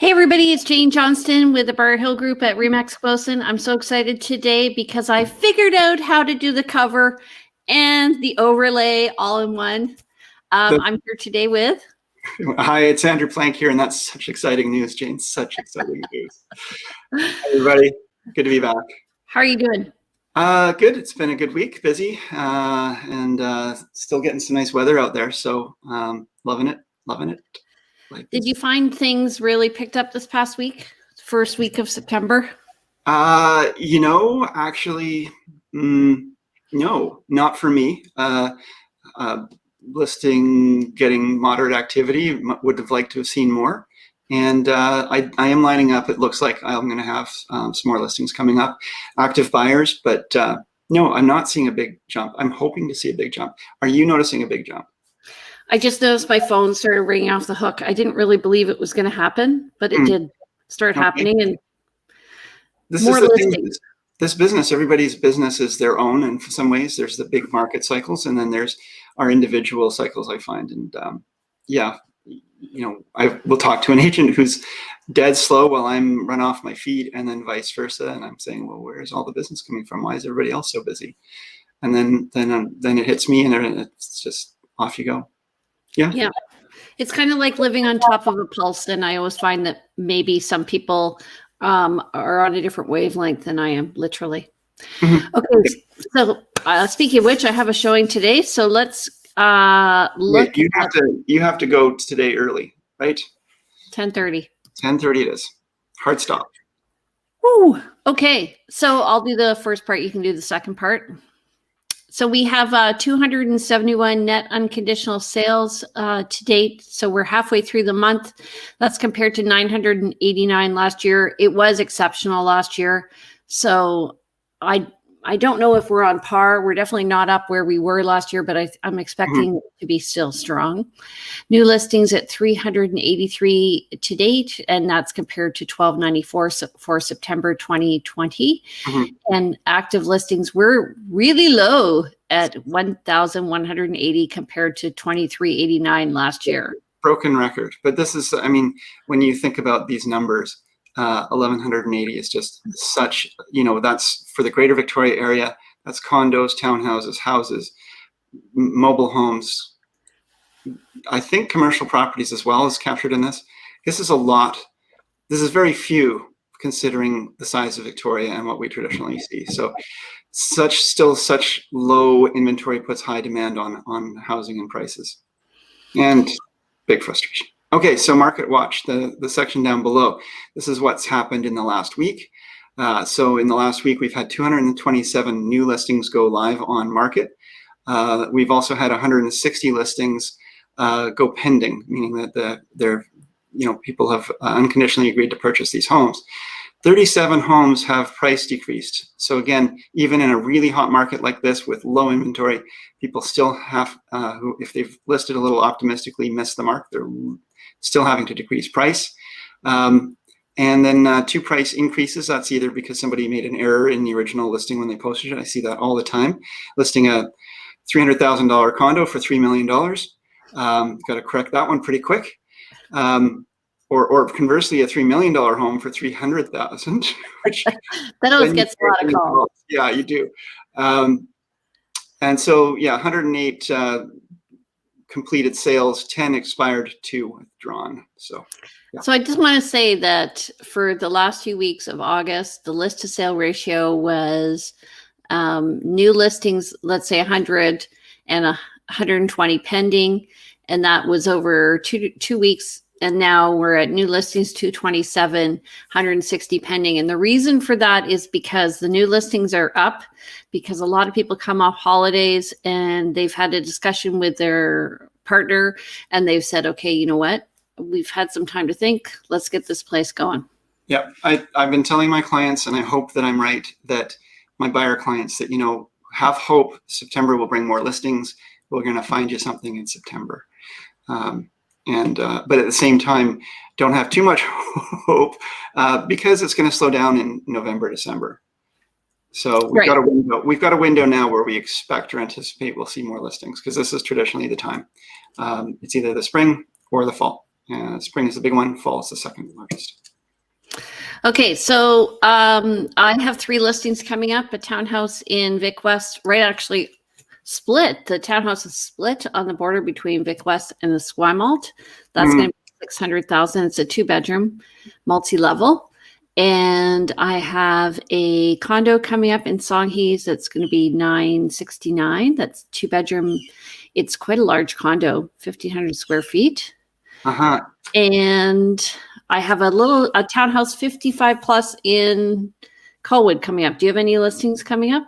Hey everybody, it's Jane Johnston with the Bar Hill Group at Remax Wilson. I'm so excited today because I figured out how to do the cover and the overlay all in one. I'm here today with... Hi, it's Andrew Plank here, and that's such exciting news, Jane. Such exciting news. Hi, everybody. Good to be back. How are you doing? Good. It's been a good week, busy, and still getting some nice weather out there. So loving it. Did you find things really picked up this past week, first week of September? Actually, no, not for me. Listing getting moderate activity, would have liked to have seen more. And I am lining up. It looks like I'm going to have some more listings coming up, active buyers, but no, I'm not seeing a big jump. I'm hoping to see a big jump. Are you noticing a big jump? I just noticed my phone started ringing off the hook. I didn't really believe it was going to happen, but it did start happening. And more listings. This business, everybody's business is their own. And for some ways, there's the big market cycles, and then there's our individual cycles, I find. And I will talk to an agent who's dead slow while I'm run off my feet, and then vice versa. And I'm saying, well, where's all the business coming from? Why is everybody else so busy? And then it hits me, and it's just off you go. Yeah. It's kind of like living on top of a pulse. And I always find that maybe some people are on a different wavelength than I am, literally. Mm-hmm. Okay. So speaking of which, I have a showing today. So let's look. You have to go today early, right? 10:30. 10:30 it is. Hard stop. Ooh. Okay. So I'll do the first part. You can do the second part. So we have 271 net unconditional sales to date. So we're halfway through the month. That's compared to 989 last year. It was exceptional last year. So I don't know if we're on par. We're definitely not up where we were last year, but I'm expecting it to be still strong. New listings at 383 to date, and that's compared to 1294 for September 2020. And active listings were really low at 1,180 compared to 2,389 last year. Broken record. But this is, I mean, when you think about these numbers, 1,180 is just such, that's for the greater Victoria area. That's condos, townhouses, houses, mobile homes. I think commercial properties as well is captured in this. This is a lot. This is very few considering the size of Victoria and what we traditionally see. So still such low inventory puts high demand on housing and prices, and big frustration. Okay, so Market Watch, the section down below. This is what's happened in the last week. So in the last week, we've had 227 new listings go live on market. We've also had 160 listings go pending, meaning that people have unconditionally agreed to purchase these homes. 37 homes have price decreased. So again, even in a really hot market like this with low inventory, people still have, who, if they've listed a little optimistically, missed the mark, they're still having to decrease price. And then 2 price increases. That's either because somebody made an error in the original listing when they posted it. I see that all the time. Listing a $300,000 condo for $3 million. Got to correct that one pretty quick. Or conversely, a $3 million home for $300,000. That always gets a lot of calls. Yeah, you do. And so, 108 completed sales, 10 expired, 2 withdrawn. So I just want to say that for the last few weeks of August, the list to sale ratio was new listings, let's say 100 and 120 pending, and that was over two weeks. And now we're at new listings 227, 160 pending. And the reason for that is because the new listings are up because a lot of people come off holidays and they've had a discussion with their partner and they've said, okay, you know what? We've had some time to think. Let's get this place going. Yeah, I've been telling my clients, and I hope that I'm right, that my buyer clients that, have hope. September will bring more listings. We're going to find you something in September. But at the same time, don't have too much hope because it's going to slow down in November, December. So we've got a window now where we expect or anticipate we'll see more listings because this is traditionally the time. It's either the spring or the fall. Spring is the big one. Fall is the second largest. Okay, so I have 3 listings coming up. A townhouse in Vic West, right, actually split. The townhouse is split on the border between Vic West and the Esquimalt. That's going to be $600,000. It's a 2-bedroom, multi-level. And I have a condo coming up in Songhees that's going to be $969. That's 2-bedroom. It's quite a large condo, 1,500 square feet. Uh-huh. And I have a townhouse 55 plus in Colwood coming up. Do you have any listings coming up?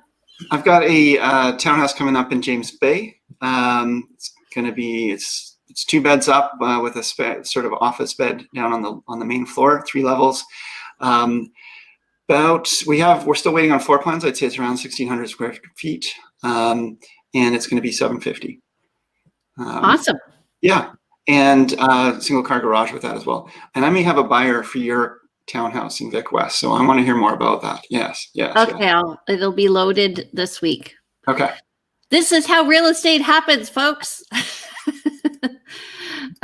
I've got a townhouse coming up in James Bay. It's going to be it's 2 beds up with a sort of office bed down on the main floor, 3 levels. We're still waiting on floor plans. I'd say it's around 1,600 square feet, and it's going to be $750. Awesome. Yeah. And single car garage with that as well. And I may have a buyer for your townhouse in Vic West, so I want to hear more about that. Yes. Okay, yes. It'll be loaded this week. Okay. This is how real estate happens, folks.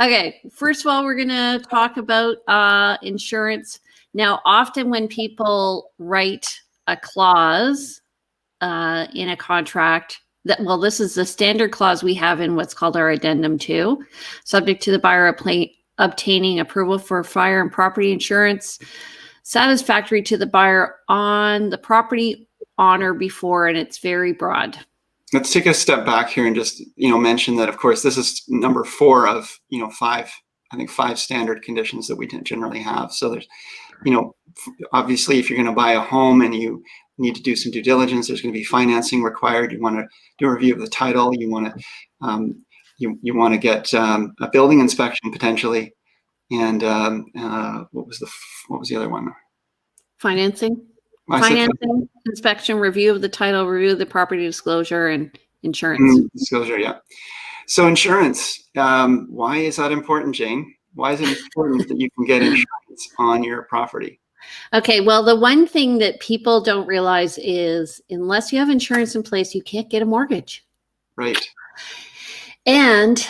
Okay, first of all, we're going to talk about insurance. Now, often when people write a clause in a contract, this is the standard clause we have in what's called our addendum 2, subject to the buyer obtaining approval for fire and property insurance satisfactory to the buyer on the property on or before, and it's very broad. Let's take a step back here and just mention that, of course, this is number 4 of 5 standard conditions that we generally have. So there's obviously, if you're going to buy a home and you need to do some due diligence, there's going to be financing required. You want to do a review of the title. You want to you get a building inspection potentially, and what was the other one? Financing, inspection, review of the title, review of the property disclosure, and insurance. Disclosure, yeah. So insurance, why is that important, Jane? Why is it important that you can get insurance on your property? Okay, well, the one thing that people don't realize is unless you have insurance in place, you can't get a mortgage. Right. And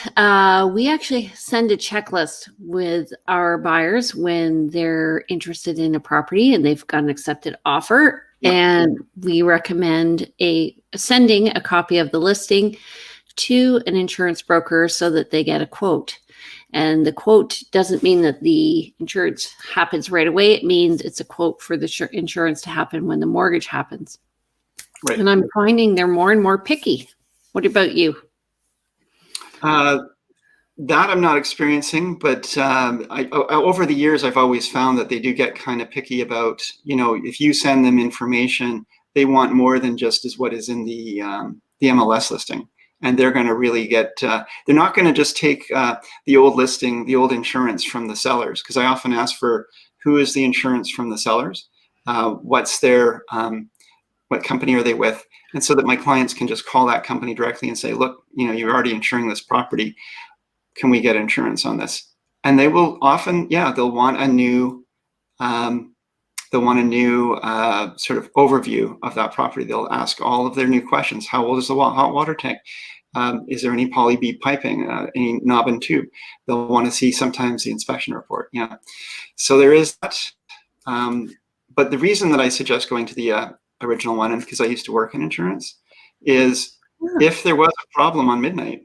we actually send a checklist with our buyers when they're interested in a property and they've got an accepted offer. Yep. And we recommend sending a copy of the listing to an insurance broker so that they get a quote. And the quote doesn't mean that the insurance happens right away. It means it's a quote for the insurance to happen when the mortgage happens. Right. And I'm finding they're more and more picky. What about you? That I'm not experiencing, but over the years, I've always found that they do get kind of picky about, if you send them information, they want more than just as what is in the MLS listing. And they're going to really they're not going to just take the old listing, the old insurance from the sellers, because I often ask for who is the insurance from the sellers, what's their, what company are they with? And so that my clients can just call that company directly and say, look, you're already insuring this property. Can we get insurance on this? And they will often, they'll want a new, sort of overview of that property. They'll ask all of their new questions. How old is the hot water tank? Is there any poly bead piping, any knob and tube? They'll want to see sometimes the inspection report. Yeah. So there is that. But the reason that I suggest going to the original one, and because I used to work in insurance, is if there was a problem on midnight,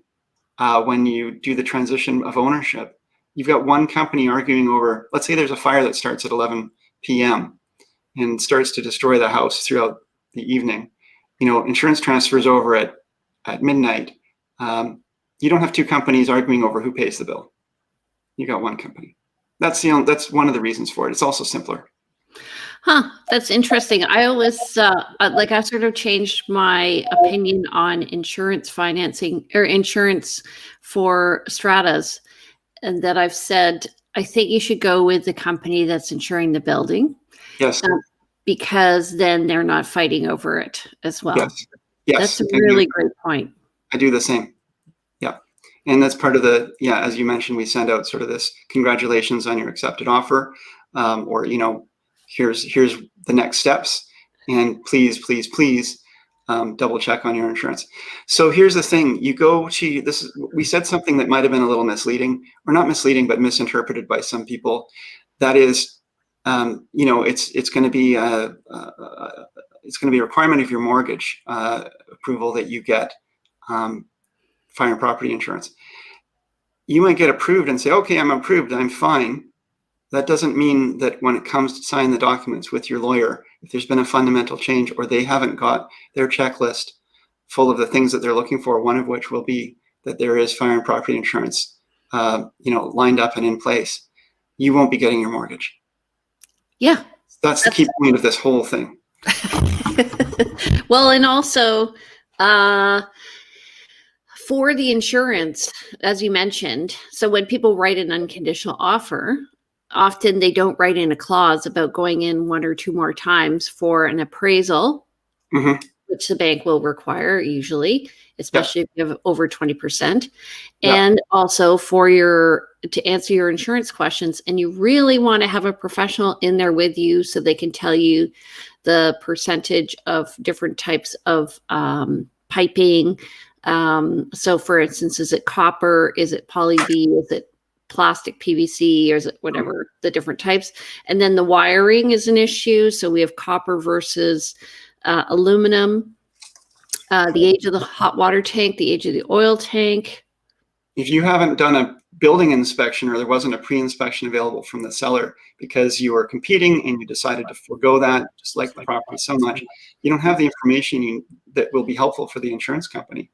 when you do the transition of ownership, you've got one company arguing over, let's say there's a fire that starts at 11 p.m. and starts to destroy the house throughout the evening. Insurance transfers over at midnight. You don't have 2 companies arguing over who pays the bill. You got one company. That's one of the reasons for it. It's also simpler. Huh, that's interesting. I always, I sort of changed my opinion on insurance financing or insurance for stratas, and that I've said, I think you should go with the company that's insuring the building. Yes. Because then they're not fighting over it as well. Yes. That's a really great point. I do the same. Yeah. And that's part of as you mentioned, we send out sort of this congratulations on your accepted offer, or, here's the next steps, and please double check on your insurance. So here's the thing: you go to this. We said something that might have been a little misleading, or not misleading, but misinterpreted by some people. That is, it's going to be a requirement of your mortgage approval that you get fire and property insurance. You might get approved and say, okay, I'm approved, I'm fine. That doesn't mean that when it comes to sign the documents with your lawyer, if there's been a fundamental change or they haven't got their checklist full of the things that they're looking for, one of which will be that there is fire and property insurance, lined up and in place, you won't be getting your mortgage. Yeah. That's the key point of this whole thing. Well, and also, for the insurance, as you mentioned, so when people write an unconditional offer, often they don't write in a clause about going in one or two more times for an appraisal, which the bank will require usually, especially if you have over 20%. And also to answer your insurance questions. And you really want to have a professional in there with you so they can tell you the percentage of different types of piping. So for instance, is it copper? Is it poly B? Is it plastic PVC, or is it whatever the different types? And then the wiring is an issue. So we have copper versus aluminum, the age of the hot water tank, the age of the oil tank. If you haven't done a building inspection, or there wasn't a pre-inspection available from the seller because you were competing and you decided to forego that, just like the property so much, you don't have the information that will be helpful for the insurance company.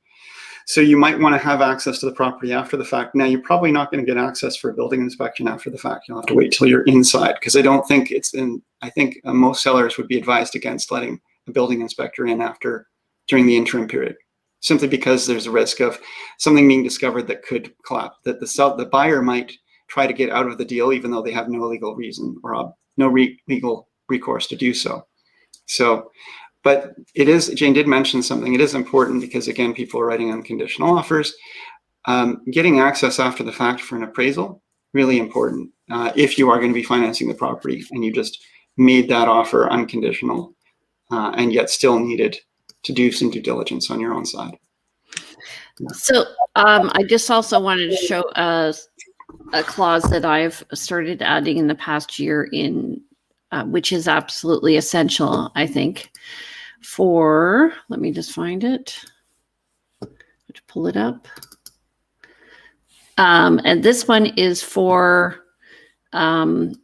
So you might want to have access to the property after the fact. Now, you're probably not going to get access for a building inspection after the fact. You'll have to wait till you're inside, because I don't think I think most sellers would be advised against letting a building inspector in during the interim period, simply because there's a risk of something being discovered that could collapse, that the buyer might try to get out of the deal even though they have no legal reason or legal recourse to do so. But Jane did mention something. It is important because, again, people are writing unconditional offers. Getting access after the fact for an appraisal, really important. If you are going to be financing the property and you just made that offer unconditional and yet still needed to do some due diligence on your own side. So I just also wanted to show a clause that I've started adding in the past year which is absolutely essential, I think. Let me just find it, pull it up. And this one is for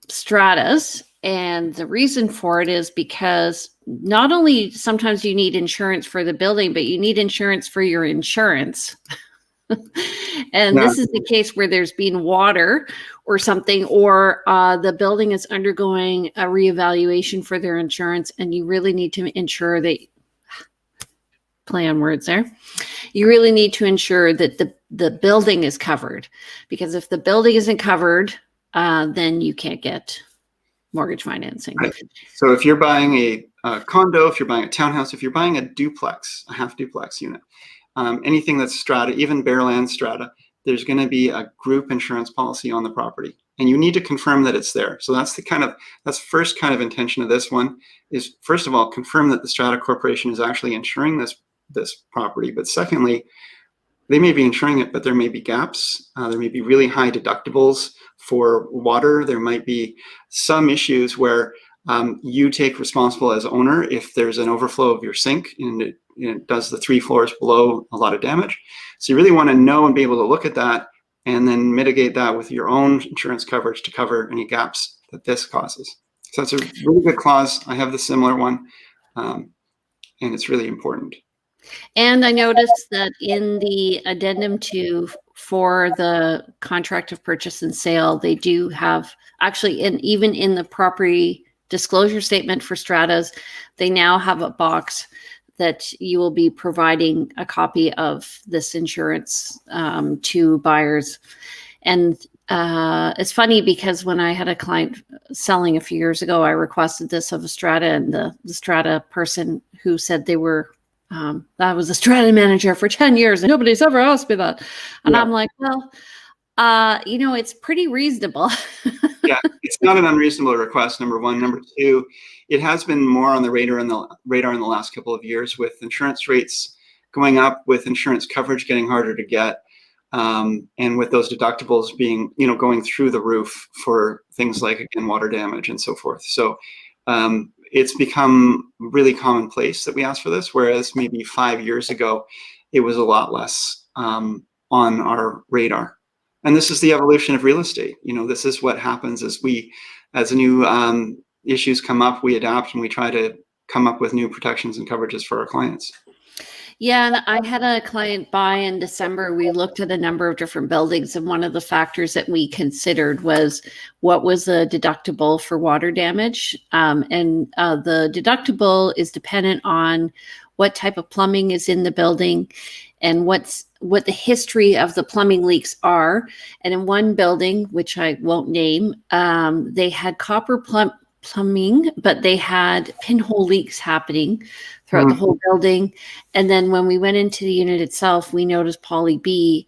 stratas. And the reason for it is because not only sometimes you need insurance for the building, but you need insurance for your insurance. And this is the case where there's been water or something, or the building is undergoing a reevaluation for their insurance, and you really need to ensure that, play on words there, you really need to ensure that the building is covered, because if the building isn't covered, then you can't get mortgage financing. Right. So if you're buying a condo, if you're buying a townhouse, if you're buying a duplex, a half duplex unit, anything that's strata, even bare land strata, there's going to be a group insurance policy on the property, and you need to confirm that it's there. So that's first kind of intention of this one is, first of all, confirm that the strata corporation is actually insuring this property. But secondly, they may be insuring it, but there may be gaps. There may be really high deductibles for water. There might be some issues where you take responsible as owner if there's an overflow of your sink and it does the 3 floors below a lot of damage. So you really want to know and be able to look at that and then mitigate that with your own insurance coverage to cover any gaps that this causes. So it's a really good clause. I have the similar one, and it's really important. And I noticed that in the addendum for the contract of purchase and sale, they do have actually, and even in the property disclosure statement for stratas, they now have a box that you will be providing a copy of this insurance to buyers. And it's funny because when I had a client selling a few years ago, I requested this of a strata, and the strata person who said they were, I was a strata manager for 10 years and nobody's ever asked me that. And I'm like, well, It's pretty reasonable. Yeah, it's not an unreasonable request, number one. Number two, it has been more on the radar in the last couple of years, with insurance rates going up, with insurance coverage getting harder to get, and with those deductibles being, going through the roof for things like, again, water damage and so forth. So it's become really commonplace that we ask for this, whereas maybe 5 years ago, it was a lot less on our radar. And this is the evolution of real estate. This is what happens as new issues come up, we adapt and we try to come up with new protections and coverages for our clients. Yeah, and I had a client buy in December. We looked at a number of different buildings, and one of the factors that we considered was what was the deductible for water damage. The deductible is dependent on what type of plumbing is in the building and what the history of the plumbing leaks are. And in one building, which I won't name, they had copper plumbing, but they had pinhole leaks happening throughout the whole building. And then when we went into the unit itself, we noticed poly B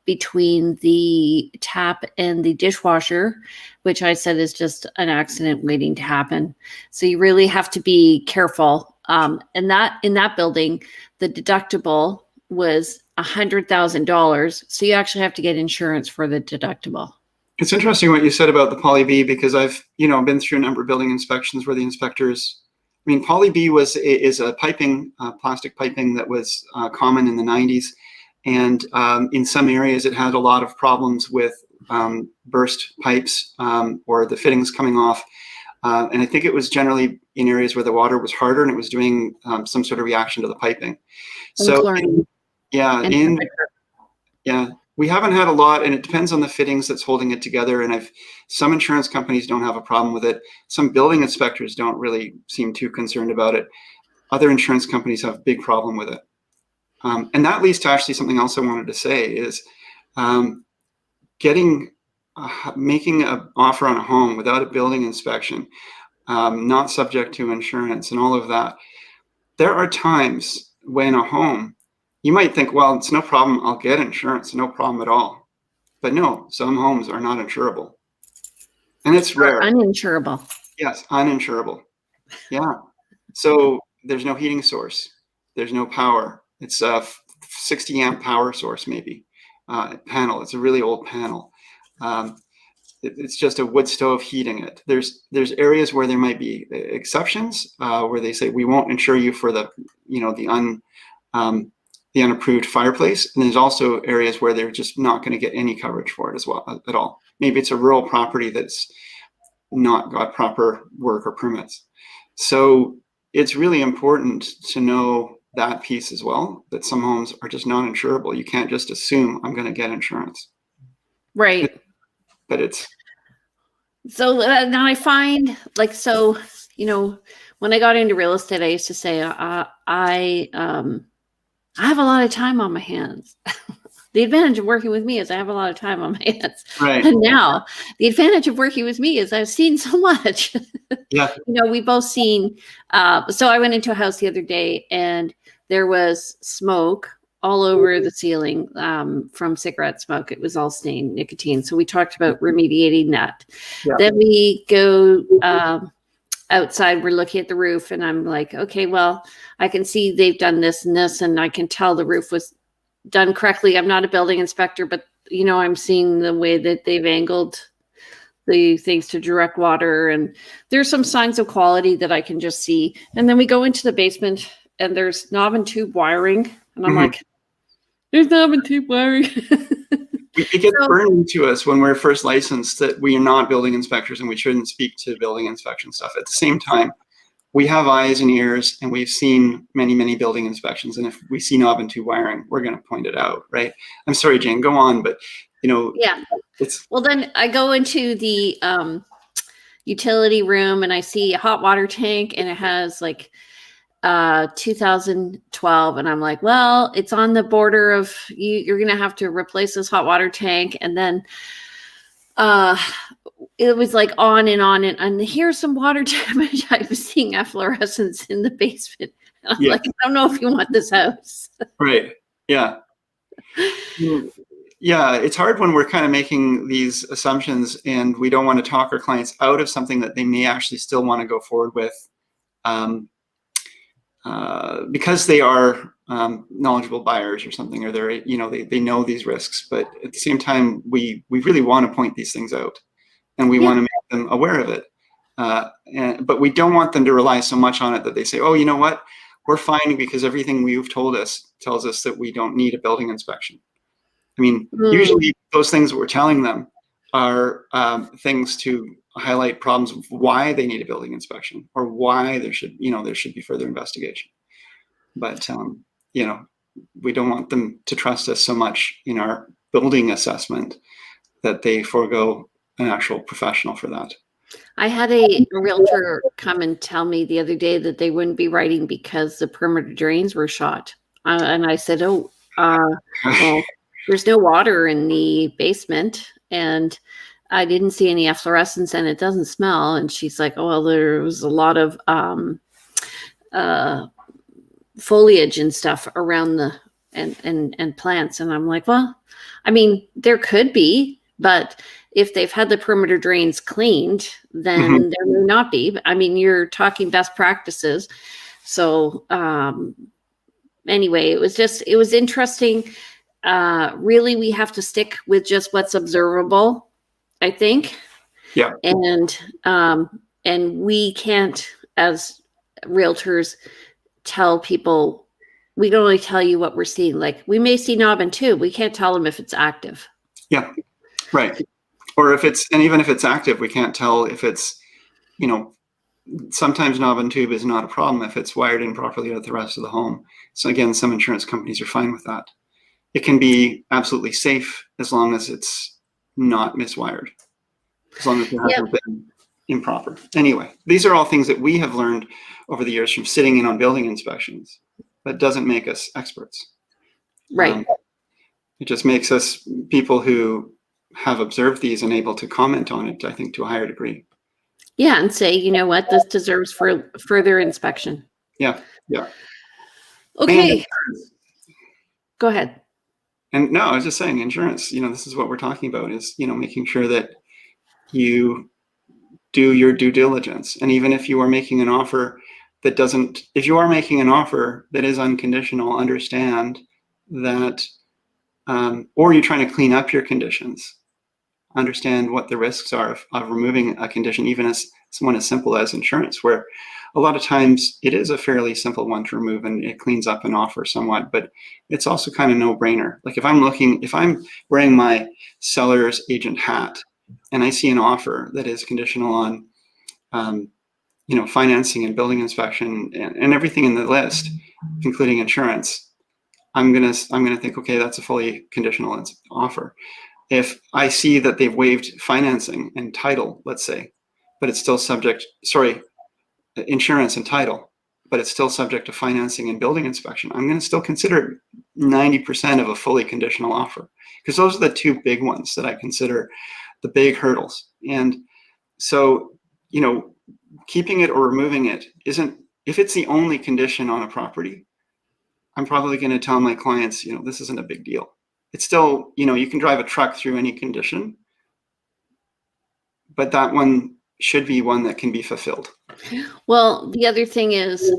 between the tap and the dishwasher, which I said is just an accident waiting to happen. So you really have to be careful. And in that building, the deductible was $100,000. So you actually have to get insurance for the deductible. It's interesting what you said about the poly B, because I've been through a number of building inspections where the inspectors, poly B is a piping, plastic piping that was common in the 90s, and in some areas it had a lot of problems with burst pipes or the fittings coming off, and I think it was generally in areas where the water was harder and it was doing some sort of reaction to the piping. We haven't had a lot, and it depends on the fittings that's holding it together. And some insurance companies don't have a problem with it. Some building inspectors don't really seem too concerned about it. Other insurance companies have a big problem with it. And that leads to actually something else I wanted to say is making an offer on a home without a building inspection, not subject to insurance and all of that. There are times when a home, you might think, well, it's no problem, I'll get insurance, no problem at all. But no, some homes are not insurable. And it's rare. Uninsurable. Yes, uninsurable. Yeah. So there's no heating source. There's no power. It's a 60 amp power source, maybe. Panel. It's a really old panel. It's just a wood stove heating it. There's areas where there might be exceptions where they say we won't insure you for the unapproved fireplace, and there's also areas where they're just not going to get any coverage for it as well at all. Maybe it's a rural property that's not got proper work or permits. So it's really important to know that piece as well, that some homes are just not insurable. You can't just assume I'm going to get insurance. Right. But it's so now I find when I got into real estate, I used to say I have a lot of time on my hands. The advantage of working with me is I have a lot of time on my hands. Right. And now the advantage of working with me is I've seen so much. Yeah. We've both seen. So I went into a house the other day and there was smoke all over the ceiling from cigarette smoke. It was all stained nicotine. So we talked about remediating that. Yeah. Then we go outside, we're looking at the roof and I'm like, okay, well, I can see they've done this and this, and I can tell the roof was done correctly. I'm not a building inspector, but I'm seeing the way that they've angled the things to direct water, and there's some signs of quality that I can just see. And then we go into the basement and there's knob and tube wiring, and I'm like, there's knob and tube wiring. It gets burned into us when we're first licensed that we are not building inspectors and we shouldn't speak to building inspection stuff. At the same time, we have eyes and ears, and we've seen many, many building inspections. And if we see knob and tube wiring, we're going to point it out, right? I'm sorry, Jane, go on, but yeah. Well, then I go into the utility room and I see a hot water tank, and it has 2012, and I'm like, well, it's on the border of you're going to have to replace this hot water tank. And then it was on and here's some water damage. I was seeing efflorescence in the basement. And I'm like, I don't know if you want this house. Right. Yeah. Yeah, it's hard when we're kind of making these assumptions and we don't want to talk our clients out of something that they may actually still want to go forward with, because they are knowledgeable buyers or something, or they're, they know these risks. But at the same time, we really want to point these things out, and we want to make them aware of it. But we don't want them to rely so much on it that they say, oh, you know what, we're fine because everything you've told us tells us that we don't need a building inspection. I mean, usually those things that we're telling them are things to highlight problems of why they need a building inspection or why there should be further investigation. But, we don't want them to trust us so much in our building assessment that they forego an actual professional for that. I had a realtor come and tell me the other day that they wouldn't be writing because the perimeter drains were shot. And I said, well, there's no water in the basement, and I didn't see any efflorescence, and it doesn't smell. And she's like, oh, well, there was a lot of foliage and stuff around and plants. And I'm like, well, I mean, there could be, but if they've had the perimeter drains cleaned, then there may not be. I mean, you're talking best practices. So anyway, it was interesting. Really, we have to stick with just what's observable, I think. Yeah. And we can't, as realtors, tell people, we can only tell you what we're seeing. Like, we may see knob and tube. We can't tell them if it's active. Yeah, right. Or even if it's active, we can't tell if it's, sometimes knob and tube is not a problem if it's wired in properly with the rest of the home. So again, some insurance companies are fine with that. It can be absolutely safe as long as it's not miswired, as long as it hasn't been improper. Anyway, these are all things that we have learned over the years from sitting in on building inspections. That doesn't make us experts. Right. It just makes us people who have observed these and able to comment on it, I think, to a higher degree. Yeah, and say, you know what, this deserves for further inspection. Yeah. Okay. Go ahead. And no, I was just saying, insurance, this is what we're talking about, is, making sure that you do your due diligence. And even if you are making an offer if you are making an offer that is unconditional, understand that, or you're trying to clean up your conditions, understand what the risks are of removing a condition, even as someone as simple as insurance, where a lot of times it is a fairly simple one to remove and it cleans up an offer somewhat, but it's also kind of no-brainer. Like if I'm wearing my seller's agent hat and I see an offer that is conditional on, financing and building inspection and everything in the list, including insurance, I'm gonna think, okay, that's a fully conditional offer. If I see that they've waived financing and title, let's say, but it's still insurance and title, but it's still subject to financing and building inspection, I'm going to still consider it 90% of a fully conditional offer, because those are the two big ones that I consider the big hurdles. And so, keeping it or removing it isn't, if it's the only condition on a property, I'm probably going to tell my clients, this isn't a big deal. It's still, you can drive a truck through any condition, but that one should be one that can be fulfilled. Well, the other thing is,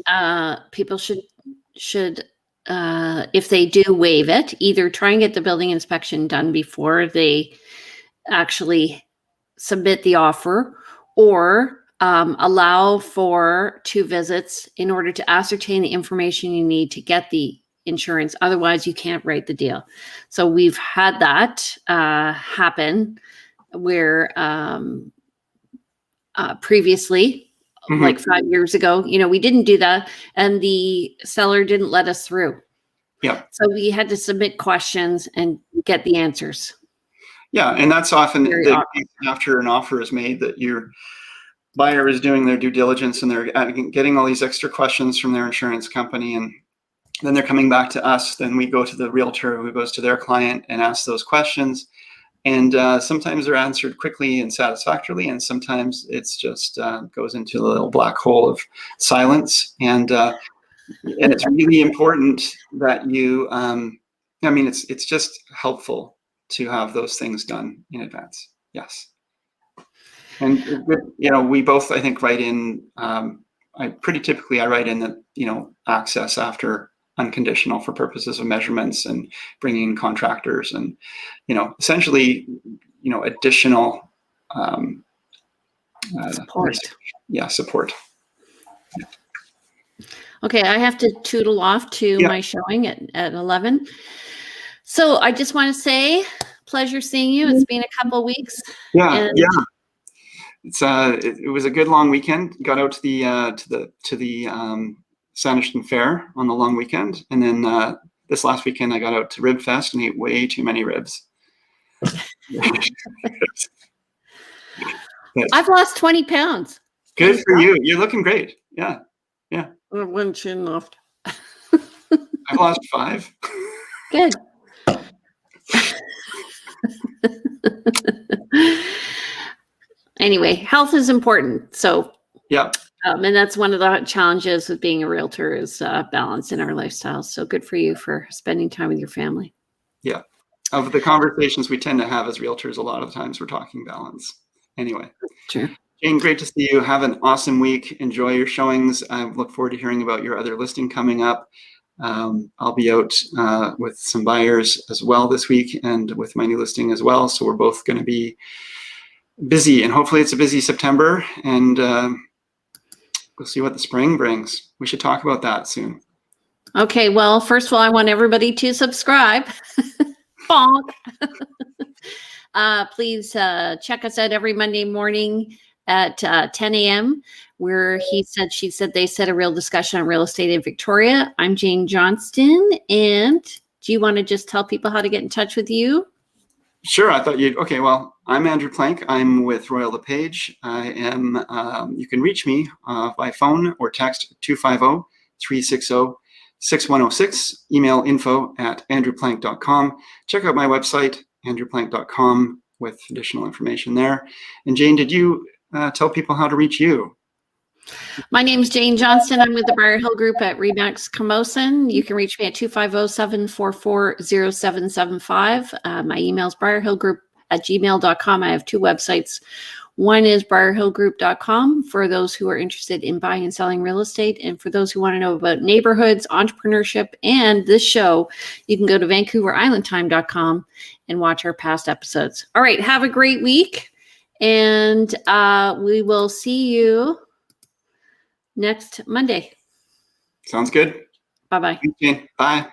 people should, if they do waive it, either try and get the building inspection done before they actually submit the offer, or allow for 2 visits in order to ascertain the information you need to get the insurance. Otherwise, you can't write the deal. So we've had that happen where previously, like 5 years ago, we didn't do that, and the seller didn't let us through. Yeah. So we had to submit questions and get the answers. Yeah, and that's often after an offer is made, that your buyer is doing their due diligence and they're getting all these extra questions from their insurance company, and then they're coming back to us. Then we go to the realtor who goes to their client and asks those questions. And sometimes they're answered quickly and satisfactorily, and sometimes it's just goes into a little black hole of silence. And it's really important that you, it's just helpful to have those things done in advance. Yes. And, you know, we both, I think, write in, I write in that, you know, access after unconditional for purposes of measurements and bringing in contractors and, you know, essentially, you know, additional Support. Support. Okay, I have to tootle off to my showing at 11. So I just want to say, pleasure seeing you. It's been a couple weeks. Yeah. It's it was a good long weekend. Got out to the Sanderson Fair on the long weekend, and then this last weekend I got out to Rib Fest and ate way too many ribs. I've lost 20 pounds. Good for you. You're looking great. Yeah. One chin left. I've lost 5. Good. Anyway, health is important. So yeah. And that's one of the challenges with being a realtor is balance in our lifestyles. So good for you for spending time with your family. Yeah. Of the conversations we tend to have as realtors, a lot of times we're talking balance. Anyway. Sure. Jane, great to see you. Have an awesome week. Enjoy your showings. I look forward to hearing about your other listing coming up. I'll be out with some buyers as well this week and with my new listing as well. So we're both going to be busy, and hopefully it's a busy September, and we'll see what the spring brings. We should talk about that soon. Okay. Well, first of all, I want everybody to subscribe. Bonk. Please check us out every Monday morning at 10 a.m. where he said, she said, they said a real discussion on real estate in Victoria. I'm Jane Johnston. And do you want to just tell people how to get in touch with you? Sure. I thought okay. Well, I'm Andrew Plank. I'm with Royal LePage. I am, you can reach me by phone or text 250-360-6106, email info@andrewplank.com. Check out my website, andrewplank.com, with additional information there. And Jane, did you tell people how to reach you? My name is Jane Johnston. I'm with the Briar Hill Group at Remax Camosun. You can reach me at 250-744-0775. My email is briarhillgroup@gmail.com. I have 2 websites. One is briarhillgroup.com for those who are interested in buying and selling real estate. And for those who want to know about neighborhoods, entrepreneurship, and this show, you can go to vancouverislandtime.com and watch our past episodes. All right. Have a great week. And we will see you next Monday. Sounds good. Bye-bye. Okay. Bye.